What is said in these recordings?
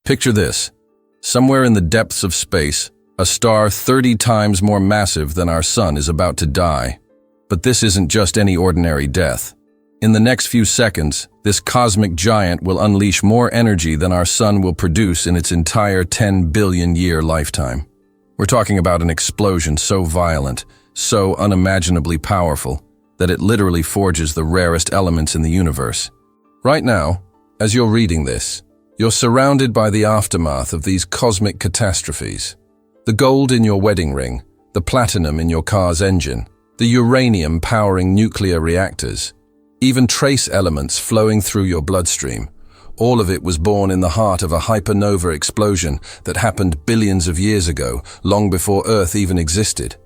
Picture this. Somewhere in the depths of space, a star 30 times more massive than our Sun is about to die. But this isn't just any ordinary death. In the next few seconds, this cosmic giant will unleash more energy than our Sun will produce in its entire 10 billion year lifetime. We're talking about an explosion so violent, so unimaginably powerful, that it literally forges the rarest elements in the universe. Right now, as you're reading this, you're surrounded by the aftermath of these cosmic catastrophes. The gold in your wedding ring, the platinum in your car's engine, the uranium powering nuclear reactors, even trace elements flowing through your bloodstream. All of it was born in the heart of a hypernova explosion that happened billions of years ago, long before Earth even existed.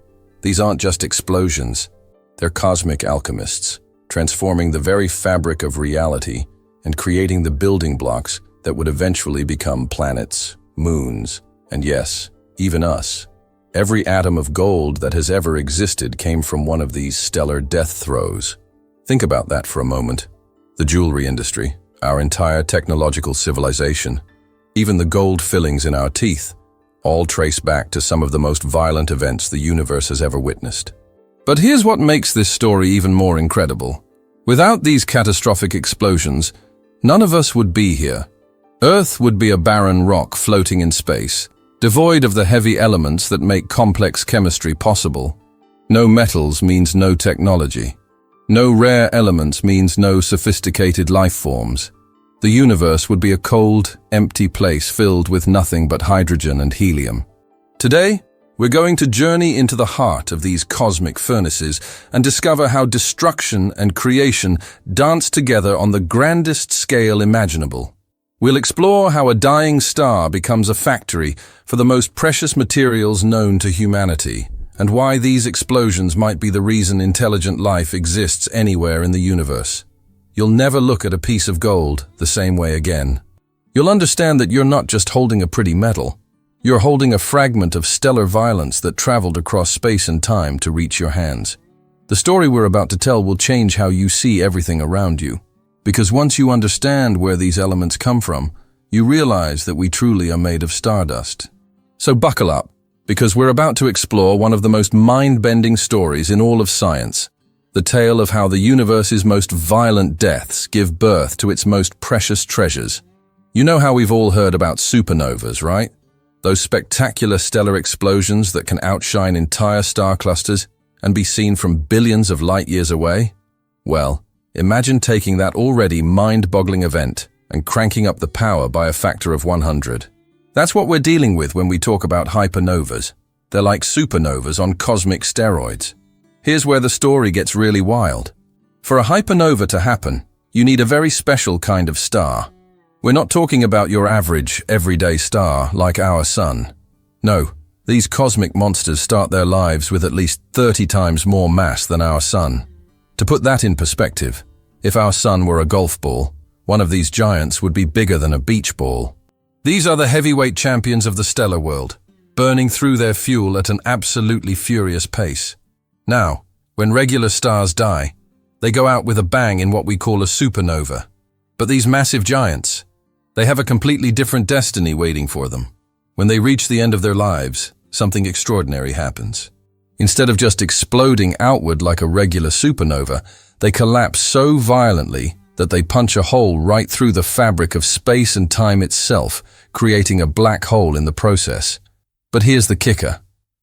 These aren't just explosions. They're cosmic alchemists, transforming the very fabric of reality and creating the building blocks that would eventually become planets, moons, and yes, even us. Every atom of gold that has ever existed came from one of these stellar death throes. Think about that for a moment. The jewelry industry, our entire technological civilization, even the gold fillings in our teeth, all trace back to some of the most violent events the universe has ever witnessed. But here's what makes this story even more incredible. Without these catastrophic explosions, none of us would be here. Earth would be a barren rock floating in space, devoid of the heavy elements that make complex chemistry possible. No metals means no technology. No rare elements means no sophisticated life forms. The universe would be a cold, empty place filled with nothing but hydrogen and helium. Today, we're going to journey into the heart of these cosmic furnaces and discover how destruction and creation dance together on the grandest scale imaginable. We'll explore how a dying star becomes a factory for the most precious materials known to humanity, and why these explosions might be the reason intelligent life exists anywhere in the universe. You'll never look at a piece of gold the same way again. You'll understand that you're not just holding a pretty metal. You're holding a fragment of stellar violence that traveled across space and time to reach your hands. The story we're about to tell will change how you see everything around you. Because once you understand where these elements come from, you realize that we truly are made of stardust. So buckle up, because we're about to explore one of the most mind-bending stories in all of science, the tale of how the universe's most violent deaths give birth to its most precious treasures. You know how we've all heard about supernovas, right? Those spectacular stellar explosions that can outshine entire star clusters and be seen from billions of light years away? Well, imagine taking that already mind-boggling event and cranking up the power by a factor of 100. That's what we're dealing with when we talk about hypernovas. They're like supernovas on cosmic steroids. Here's where the story gets really wild. For a hypernova to happen, you need a very special kind of star. We're not talking about your average, everyday star like our Sun. No, these cosmic monsters start their lives with at least 30 times more mass than our Sun. To put that in perspective, if our Sun were a golf ball, one of these giants would be bigger than a beach ball. These are the heavyweight champions of the stellar world, burning through their fuel at an absolutely furious pace. Now, when regular stars die, they go out with a bang in what we call a supernova. But these massive giants, they have a completely different destiny waiting for them. When they reach the end of their lives, something extraordinary happens. Instead of just exploding outward like a regular supernova, they collapse so violently that they punch a hole right through the fabric of space and time itself, creating a black hole in the process. But here's the kicker.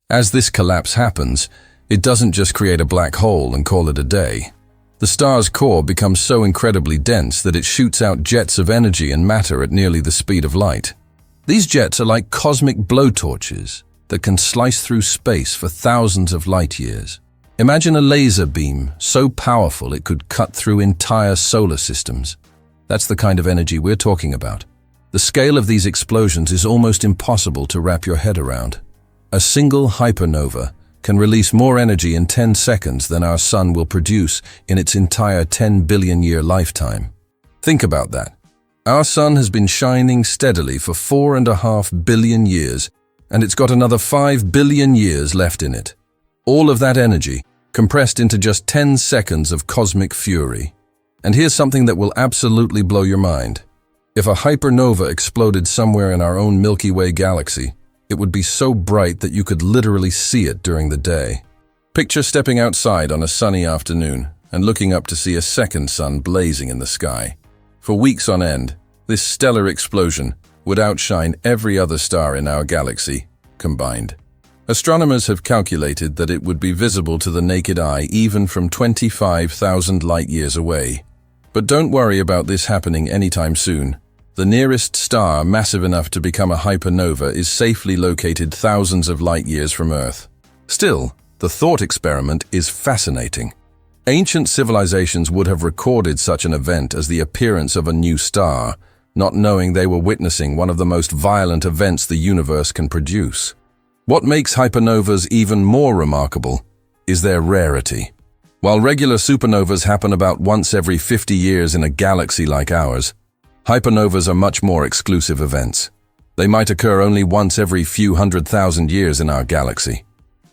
As this collapse happens, it doesn't just create a black hole and call it a day. The star's core becomes so incredibly dense that it shoots out jets of energy and matter at nearly the speed of light. These jets are like cosmic blowtorches that can slice through space for thousands of light years. Imagine a laser beam so powerful it could cut through entire solar systems. That's the kind of energy we're talking about. The scale of these explosions is almost impossible to wrap your head around. A single hypernova can release more energy in 10 seconds than our Sun will produce in its entire 10 billion year lifetime. Think about that. Our Sun has been shining steadily for 4.5 billion years, and it's got another 5 billion years left in it. All of that energy compressed into just 10 seconds of cosmic fury. And here's something that will absolutely blow your mind. If a hypernova exploded somewhere in our own Milky Way galaxy, it would be so bright that you could literally see it during the day. Picture stepping outside on a sunny afternoon and looking up to see a second sun blazing in the sky. For weeks on end, this stellar explosion would outshine every other star in our galaxy combined. Astronomers have calculated that it would be visible to the naked eye even from 25,000 light-years away. But don't worry about this happening anytime soon. The nearest star massive enough to become a hypernova is safely located thousands of light-years from Earth. Still, the thought experiment is fascinating. Ancient civilizations would have recorded such an event as the appearance of a new star, not knowing they were witnessing one of the most violent events the universe can produce. What makes hypernovas even more remarkable is their rarity. While regular supernovas happen about once every 50 years in a galaxy like ours, hypernovas are much more exclusive events. They might occur only once every few 100,000 years in our galaxy.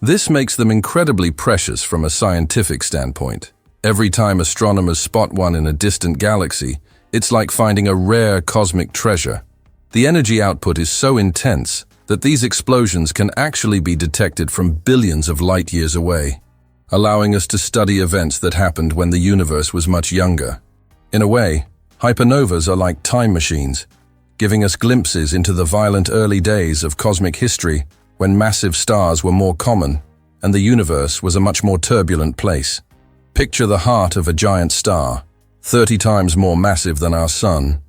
This makes them incredibly precious from a scientific standpoint. Every time astronomers spot one in a distant galaxy, it's like finding a rare cosmic treasure. The energy output is so intense that these explosions can actually be detected from billions of light-years away, allowing us to study events that happened when the universe was much younger. In a way, hypernovas are like time machines, giving us glimpses into the violent early days of cosmic history when massive stars were more common and the universe was a much more turbulent place. Picture the heart of a giant star, 30 times more massive than our Sun.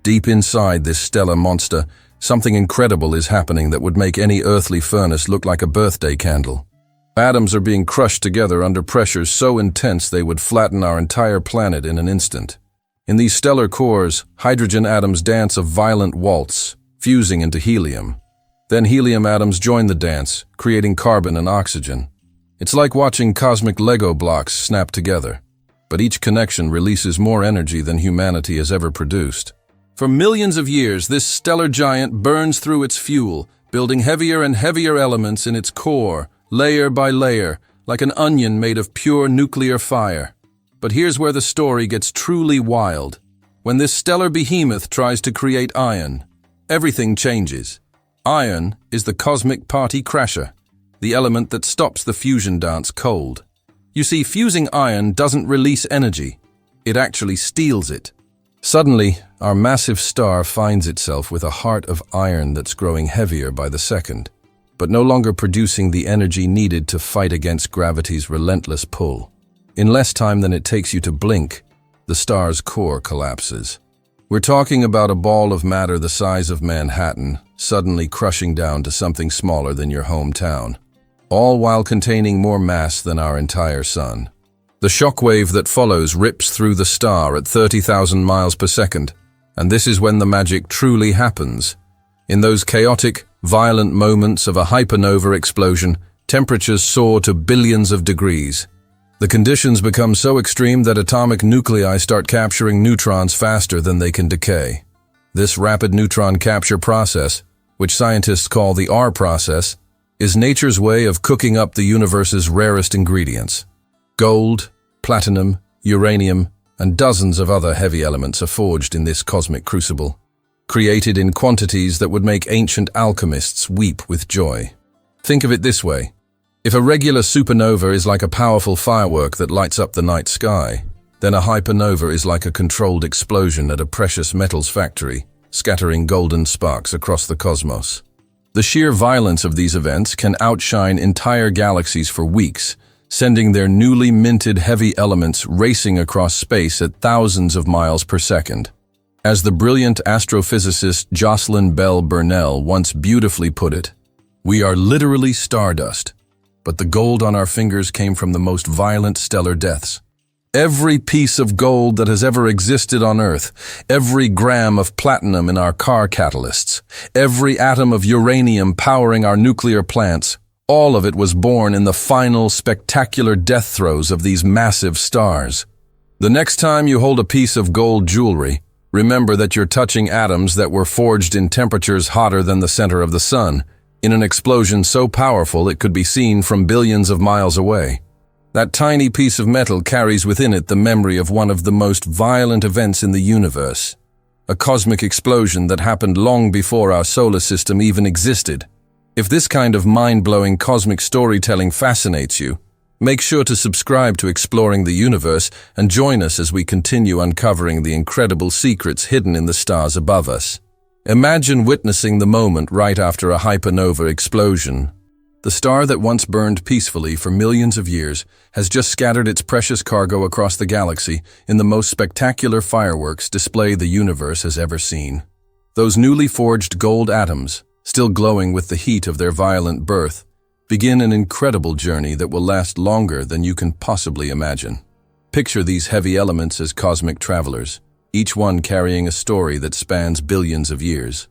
Deep inside this stellar monster, something incredible is happening that would make any earthly furnace look like a birthday candle. Atoms are being crushed together under pressures so intense they would flatten our entire planet in an instant. In these stellar cores, hydrogen atoms dance a violent waltz, fusing into helium. Then helium atoms join the dance, creating carbon and oxygen. It's like watching cosmic Lego blocks snap together, but each connection releases more energy than humanity has ever produced. For millions of years, this stellar giant burns through its fuel, building heavier and heavier elements in its core, layer by layer, like an onion made of pure nuclear fire. But here's where the story gets truly wild. When this stellar behemoth tries to create iron, everything changes. Iron is the cosmic party crasher, the element that stops the fusion dance cold. You see, fusing iron doesn't release energy, it actually steals it. Suddenly, our massive star finds itself with a heart of iron that's growing heavier by the second, but no longer producing the energy needed to fight against gravity's relentless pull. In less time than it takes you to blink, the star's core collapses. We're talking about a ball of matter the size of Manhattan, suddenly crushing down to something smaller than your hometown, all while containing more mass than our entire sun. The shockwave that follows rips through the star at 30,000 miles per second, and this is when the magic truly happens. In those chaotic, violent moments of a hypernova explosion, temperatures soar to billions of degrees. The conditions become so extreme that atomic nuclei start capturing neutrons faster than they can decay. This rapid neutron capture process, which scientists call the R process, is nature's way of cooking up the universe's rarest ingredients. Gold, platinum, uranium, and dozens of other heavy elements are forged in this cosmic crucible, created in quantities that would make ancient alchemists weep with joy. Think of it this way. If a regular supernova is like a powerful firework that lights up the night sky, then a hypernova is like a controlled explosion at a precious metals factory, scattering golden sparks across the cosmos. The sheer violence of these events can outshine entire galaxies for weeks, sending their newly minted heavy elements racing across space at thousands of miles per second. As the brilliant astrophysicist Jocelyn Bell Burnell once beautifully put it, "We are literally stardust, but the gold on our fingers came from the most violent stellar deaths. Every piece of gold that has ever existed on Earth, every gram of platinum in our car catalysts, every atom of uranium powering our nuclear plants, all of it was born in the final, spectacular death throes of these massive stars. The next time you hold a piece of gold jewelry, remember that you're touching atoms that were forged in temperatures hotter than the center of the sun, in an explosion so powerful it could be seen from billions of miles away. That tiny piece of metal carries within it the memory of one of the most violent events in the universe, a cosmic explosion that happened long before our solar system even existed. If this kind of mind-blowing cosmic storytelling fascinates you, make sure to subscribe to Exploring the Universe and join us as we continue uncovering the incredible secrets hidden in the stars above us. Imagine witnessing the moment right after a hypernova explosion. The star that once burned peacefully for millions of years has just scattered its precious cargo across the galaxy in the most spectacular fireworks display the universe has ever seen. Those newly forged gold atoms, still glowing with the heat of their violent birth, begin an incredible journey that will last longer than you can possibly imagine. Picture these heavy elements as cosmic travelers, each one carrying a story that spans billions of years.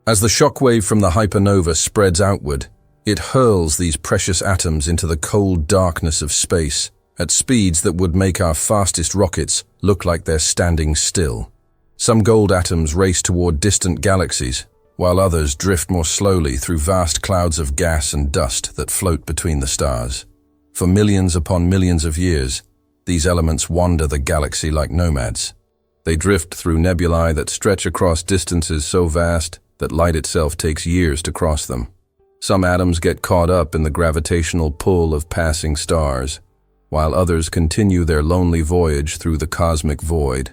As the shockwave from the hypernova spreads outward, it hurls these precious atoms into the cold darkness of space at speeds that would make our fastest rockets look like they're standing still. Some gold atoms race toward distant galaxies, while others drift more slowly through vast clouds of gas and dust that float between the stars. For millions upon millions of years, these elements wander the galaxy like nomads. They drift through nebulae that stretch across distances so vast that light itself takes years to cross them. Some atoms get caught up in the gravitational pull of passing stars, while others continue their lonely voyage through the cosmic void.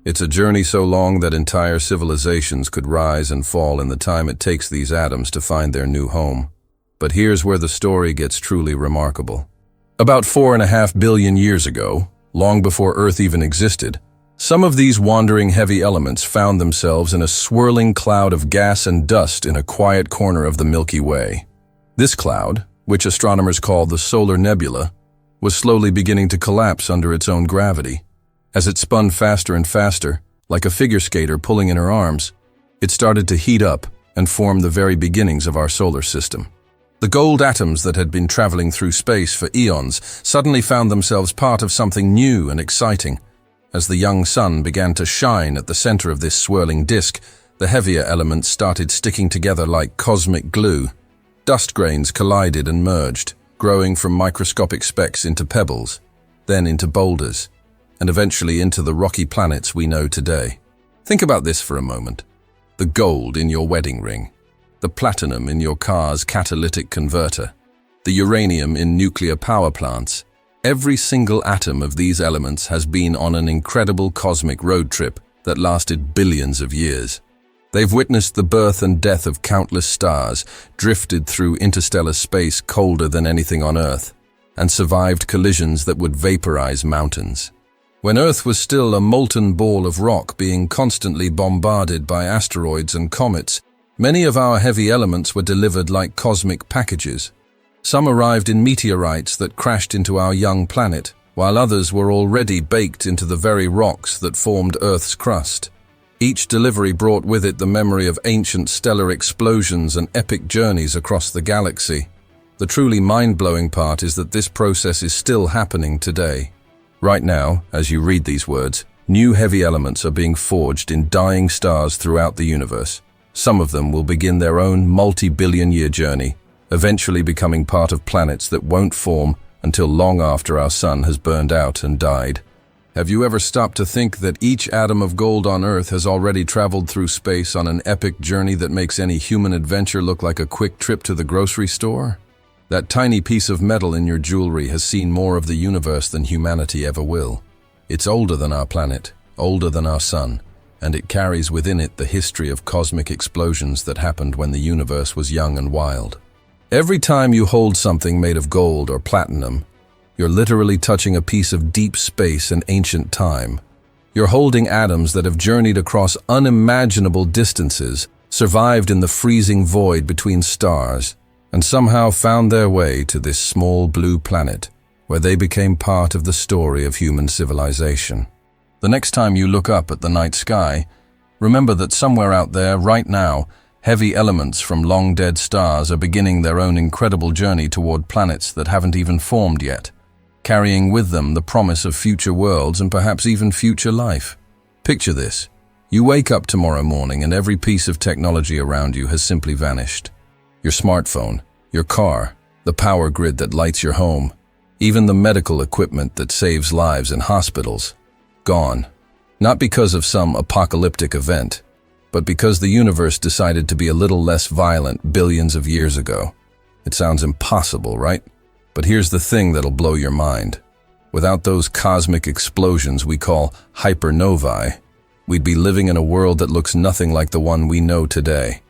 It's a journey so long that entire civilizations could rise and fall in the time it takes these atoms to find their new home. But here's where the story gets truly remarkable. About 4.5 billion years ago, long before Earth even existed, some of these wandering heavy elements found themselves in a swirling cloud of gas and dust in a quiet corner of the Milky Way. This cloud, which astronomers call the solar nebula, was slowly beginning to collapse under its own gravity. As it spun faster and faster, like a figure skater pulling in her arms, it started to heat up and form the very beginnings of our solar system. The gold atoms that had been traveling through space for eons suddenly found themselves part of something new and exciting. As the young sun began to shine at the center of this swirling disk, the heavier elements started sticking together like cosmic glue. Dust grains collided and merged, growing from microscopic specks into pebbles, then into boulders, and eventually into the rocky planets we know today. Think about this for a moment. The gold in your wedding ring, the platinum in your car's catalytic converter, the uranium in nuclear power plants. Every single atom of these elements has been on an incredible cosmic road trip that lasted billions of years. They've witnessed the birth and death of countless stars, drifted through interstellar space colder than anything on Earth, and survived collisions that would vaporize mountains. When Earth was still a molten ball of rock being constantly bombarded by asteroids and comets, many of our heavy elements were delivered like cosmic packages. Some arrived in meteorites that crashed into our young planet, while others were already baked into the very rocks that formed Earth's crust. Each delivery brought with it the memory of ancient stellar explosions and epic journeys across the galaxy. The truly mind-blowing part is that this process is still happening today. Right now, as you read these words, new heavy elements are being forged in dying stars throughout the universe. Some of them will begin their own multi-billion-year journey, eventually becoming part of planets that won't form until long after our sun has burned out and died. Have you ever stopped to think that each atom of gold on Earth has already traveled through space on an epic journey that makes any human adventure look like a quick trip to the grocery store? That tiny piece of metal in your jewelry has seen more of the universe than humanity ever will. It's older than our planet, older than our sun, and it carries within it the history of cosmic explosions that happened when the universe was young and wild. Every time you hold something made of gold or platinum, you're literally touching a piece of deep space and ancient time. You're holding atoms that have journeyed across unimaginable distances, survived in the freezing void between stars, and somehow found their way to this small blue planet, where they became part of the story of human civilization. The next time you look up at the night sky, remember that somewhere out there, right now, heavy elements from long-dead stars are beginning their own incredible journey toward planets that haven't even formed yet, carrying with them the promise of future worlds and perhaps even future life. Picture this. You wake up tomorrow morning and every piece of technology around you has simply vanished. Your smartphone, your car, the power grid that lights your home, even the medical equipment that saves lives in hospitals. Gone. Not because of some apocalyptic event, but because the universe decided to be a little less violent billions of years ago. It sounds impossible, right? But here's the thing that'll blow your mind. Without those cosmic explosions we call hypernovae, we'd be living in a world that looks nothing like the one we know today.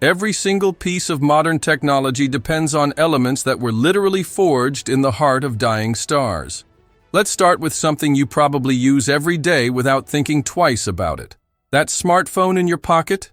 Every single piece of modern technology depends on elements that were literally forged in the heart of dying stars. Let's start with something you probably use every day without thinking twice about it. That smartphone in your pocket?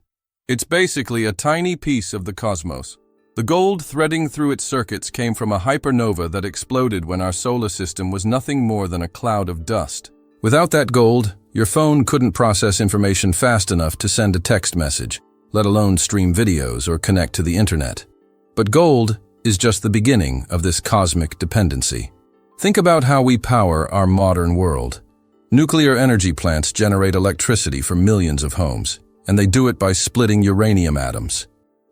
It's basically a tiny piece of the cosmos. The gold threading through its circuits came from a hypernova that exploded when our solar system was nothing more than a cloud of dust. Without that gold, your phone couldn't process information fast enough to send a text message, let alone stream videos or connect to the internet. But gold is just the beginning of this cosmic dependency. Think about how we power our modern world. Nuclear energy plants generate electricity for millions of homes, and they do it by splitting uranium atoms.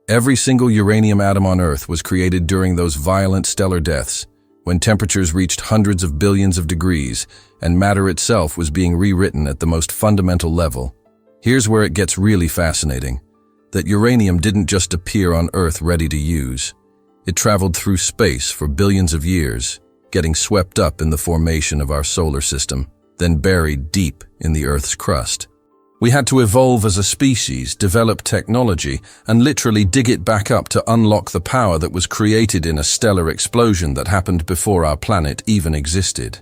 Every single uranium atom on Earth was created during those violent stellar deaths, when temperatures reached hundreds of billions of degrees and matter itself was being rewritten at the most fundamental level. Here's where it gets really fascinating. That uranium didn't just appear on Earth ready to use. It traveled through space for billions of years, getting swept up in the formation of our solar system, then buried deep in the Earth's crust. We had to evolve as a species, develop technology, and literally dig it back up to unlock the power that was created in a stellar explosion that happened before our planet even existed.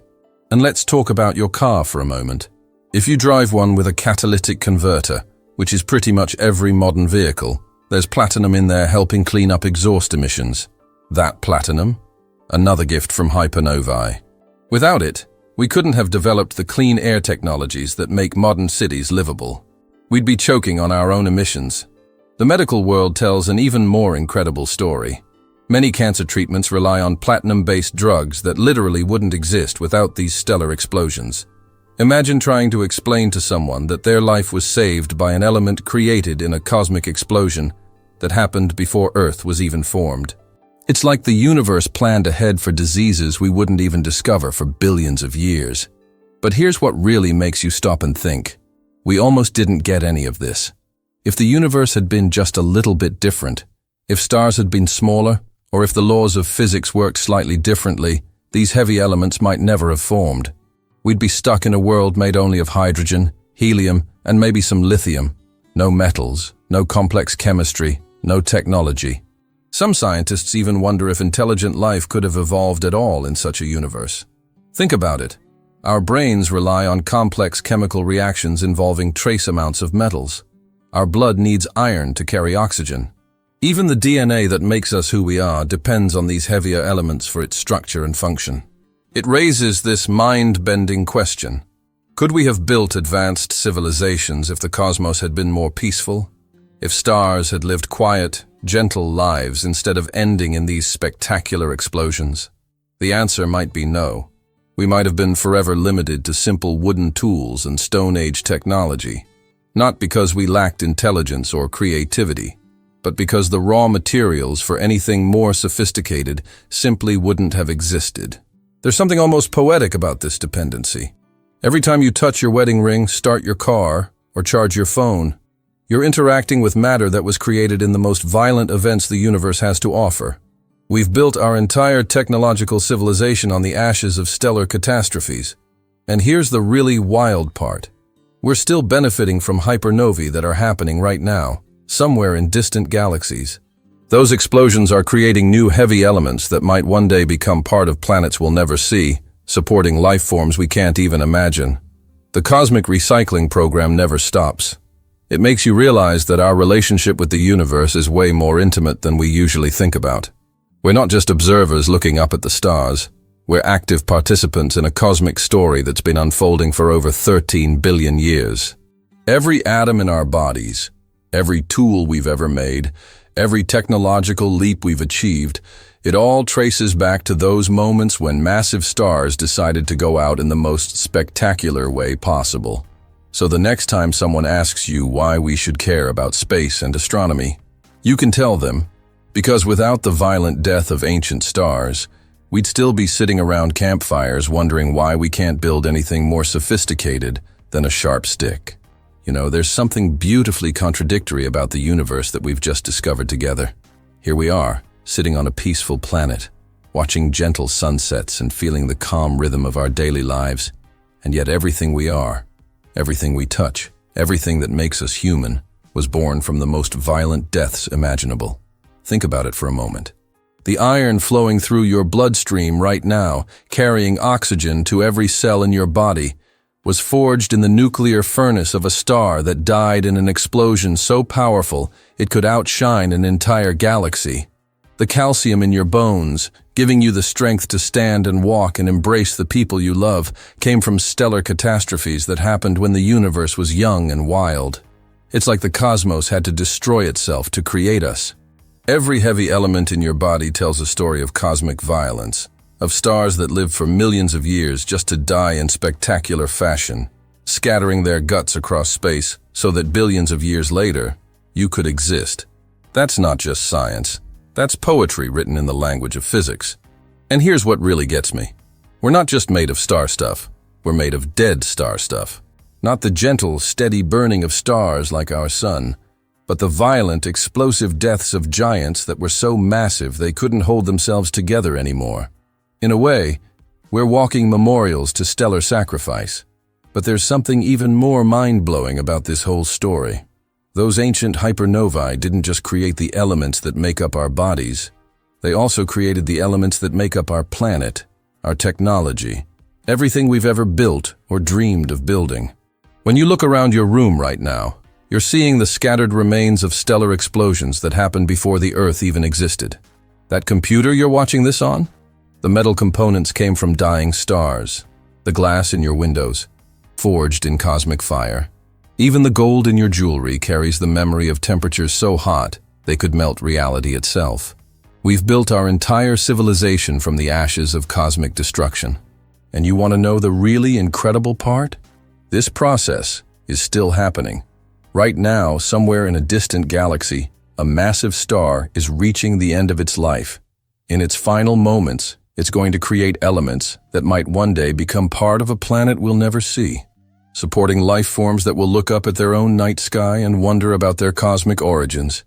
And let's talk about your car for a moment. If you drive one with a catalytic converter, which is pretty much every modern vehicle, there's platinum in there helping clean up exhaust emissions. That platinum? Another gift from Hypernovae. Without it, we couldn't have developed the clean air technologies that make modern cities livable. We'd be choking on our own emissions. The medical world tells an even more incredible story. Many cancer treatments rely on platinum-based drugs that literally wouldn't exist without these stellar explosions. Imagine trying to explain to someone that their life was saved by an element created in a cosmic explosion that happened before Earth was even formed. It's like the universe planned ahead for diseases we wouldn't even discover for billions of years. But here's what really makes you stop and think. We almost didn't get any of this. If the universe had been just a little bit different, if stars had been smaller, or if the laws of physics worked slightly differently, these heavy elements might never have formed. We'd be stuck in a world made only of hydrogen, helium, and maybe some lithium. No metals, no complex chemistry, no technology. Some scientists even wonder if intelligent life could have evolved at all in such a universe. Think about it. Our brains rely on complex chemical reactions involving trace amounts of metals. Our blood needs iron to carry oxygen. Even the DNA that makes us who we are depends on these heavier elements for its structure and function. It raises this mind-bending question. Could we have built advanced civilizations if the cosmos had been more peaceful? If stars had lived quiet, gentle lives instead of ending in these spectacular explosions? The answer might be no. We might have been forever limited to simple wooden tools and Stone Age technology, not because we lacked intelligence or creativity, but because the raw materials for anything more sophisticated simply wouldn't have existed. There's something almost poetic about this dependency. Every time you touch your wedding ring, start your car, or charge your phone, you're interacting with matter that was created in the most violent events the universe has to offer. We've built our entire technological civilization on the ashes of stellar catastrophes. And here's the really wild part. We're still benefiting from hypernovae that are happening right now, somewhere in distant galaxies. Those explosions are creating new heavy elements that might one day become part of planets we'll never see, supporting life forms we can't even imagine. The cosmic recycling program never stops. It makes you realize that our relationship with the universe is way more intimate than we usually think about. We're not just observers looking up at the stars. We're active participants in a cosmic story that's been unfolding for over 13 billion years. Every atom in our bodies, every tool we've ever made, every technological leap we've achieved, it all traces back to those moments when massive stars decided to go out in the most spectacular way possible. So the next time someone asks you why we should care about space and astronomy, you can tell them, because without the violent death of ancient stars, we'd still be sitting around campfires wondering why we can't build anything more sophisticated than a sharp stick. You know, there's something beautifully contradictory about the universe that we've just discovered together. Here we are, sitting on a peaceful planet, watching gentle sunsets and feeling the calm rhythm of our daily lives. And yet everything we are, everything we touch, everything that makes us human, was born from the most violent deaths imaginable. Think about it for a moment. The iron flowing through your bloodstream right now, carrying oxygen to every cell in your body, was forged in the nuclear furnace of a star that died in an explosion so powerful it could outshine an entire galaxy. The calcium in your bones, giving you the strength to stand and walk and embrace the people you love, came from stellar catastrophes that happened when the universe was young and wild. It's like the cosmos had to destroy itself to create us. Every heavy element in your body tells a story of cosmic violence, of stars that lived for millions of years just to die in spectacular fashion, scattering their guts across space so that billions of years later, you could exist. That's not just science. That's poetry written in the language of physics. And here's what really gets me. We're not just made of star stuff. We're made of dead star stuff. Not the gentle, steady burning of stars like our sun, but the violent, explosive deaths of giants that were so massive they couldn't hold themselves together anymore. In a way, we're walking memorials to stellar sacrifice. But there's something even more mind-blowing about this whole story. Those ancient hypernovae didn't just create the elements that make up our bodies. They also created the elements that make up our planet, our technology, everything we've ever built or dreamed of building. When you look around your room right now, you're seeing the scattered remains of stellar explosions that happened before the Earth even existed. That computer you're watching this on? The metal components came from dying stars. The glass in your windows, forged in cosmic fire. Even the gold in your jewelry carries the memory of temperatures so hot they could melt reality itself. We've built our entire civilization from the ashes of cosmic destruction. And you want to know the really incredible part? This process is still happening. Right now, somewhere in a distant galaxy, a massive star is reaching the end of its life. In its final moments, it's going to create elements that might one day become part of a planet we'll never see, supporting life forms that will look up at their own night sky and wonder about their cosmic origins,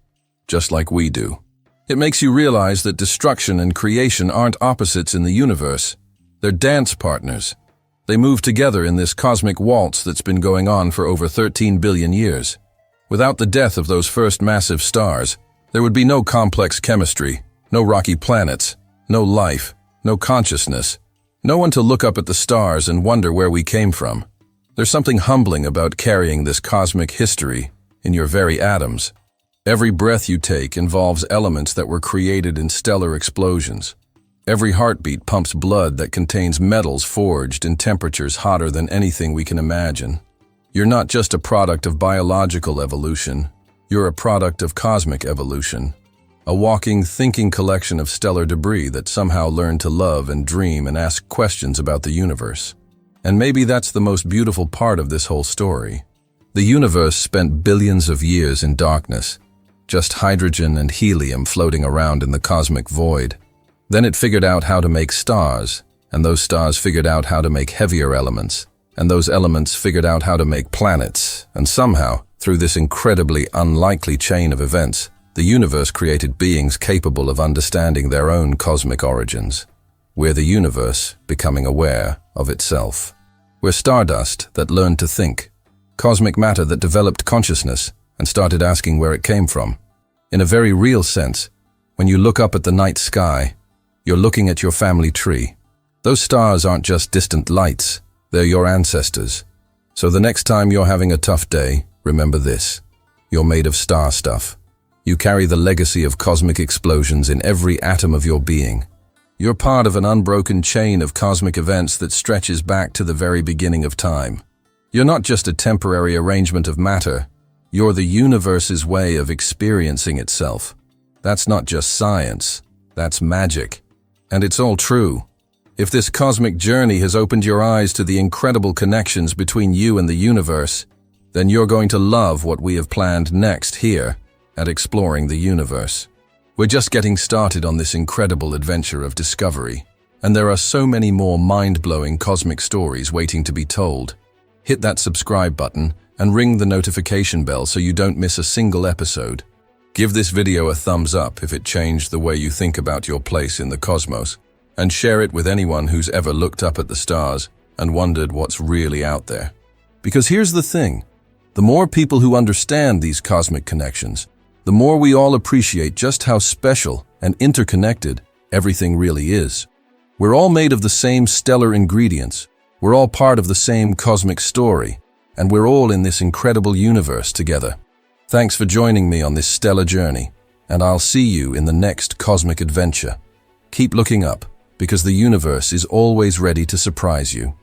just like we do. It makes you realize that destruction and creation aren't opposites in the universe. They're dance partners. They move together in this cosmic waltz that's been going on for over 13 billion years. Without the death of those first massive stars, there would be no complex chemistry, no rocky planets, no life, no consciousness, no one to look up at the stars and wonder where we came from. There's something humbling about carrying this cosmic history in your very atoms. Every breath you take involves elements that were created in stellar explosions. Every heartbeat pumps blood that contains metals forged in temperatures hotter than anything we can imagine. You're not just a product of biological evolution, you're a product of cosmic evolution. A walking, thinking collection of stellar debris that somehow learned to love and dream and ask questions about the universe. And maybe that's the most beautiful part of this whole story. The universe spent billions of years in darkness, just hydrogen and helium floating around in the cosmic void. Then it figured out how to make stars, and those stars figured out how to make heavier elements, and those elements figured out how to make planets, and somehow, through this incredibly unlikely chain of events, the universe created beings capable of understanding their own cosmic origins. We're the universe becoming aware of itself. We're stardust that learned to think, cosmic matter that developed consciousness and started asking where it came from. In a very real sense, when you look up at the night sky, you're looking at your family tree. Those stars aren't just distant lights, they're your ancestors. So the next time you're having a tough day, remember this. You're made of star stuff. You carry the legacy of cosmic explosions in every atom of your being. You're part of an unbroken chain of cosmic events that stretches back to the very beginning of time. You're not just a temporary arrangement of matter. You're the universe's way of experiencing itself. That's not just science, that's magic. And it's all true. If this cosmic journey has opened your eyes to the incredible connections between you and the universe, then you're going to love what we have planned next here at Exploring the Universe. We're just getting started on this incredible adventure of discovery, and there are so many more mind-blowing cosmic stories waiting to be told. Hit that subscribe button and ring the notification bell so you don't miss a single episode. Give this video a thumbs up if it changed the way you think about your place in the cosmos, and share it with anyone who's ever looked up at the stars and wondered what's really out there. Because here's the thing, the more people who understand these cosmic connections, the more we all appreciate just how special and interconnected everything really is. We're all made of the same stellar ingredients, we're all part of the same cosmic story, and we're all in this incredible universe together. Thanks for joining me on this stellar journey, and I'll see you in the next cosmic adventure. Keep looking up, because the universe is always ready to surprise you.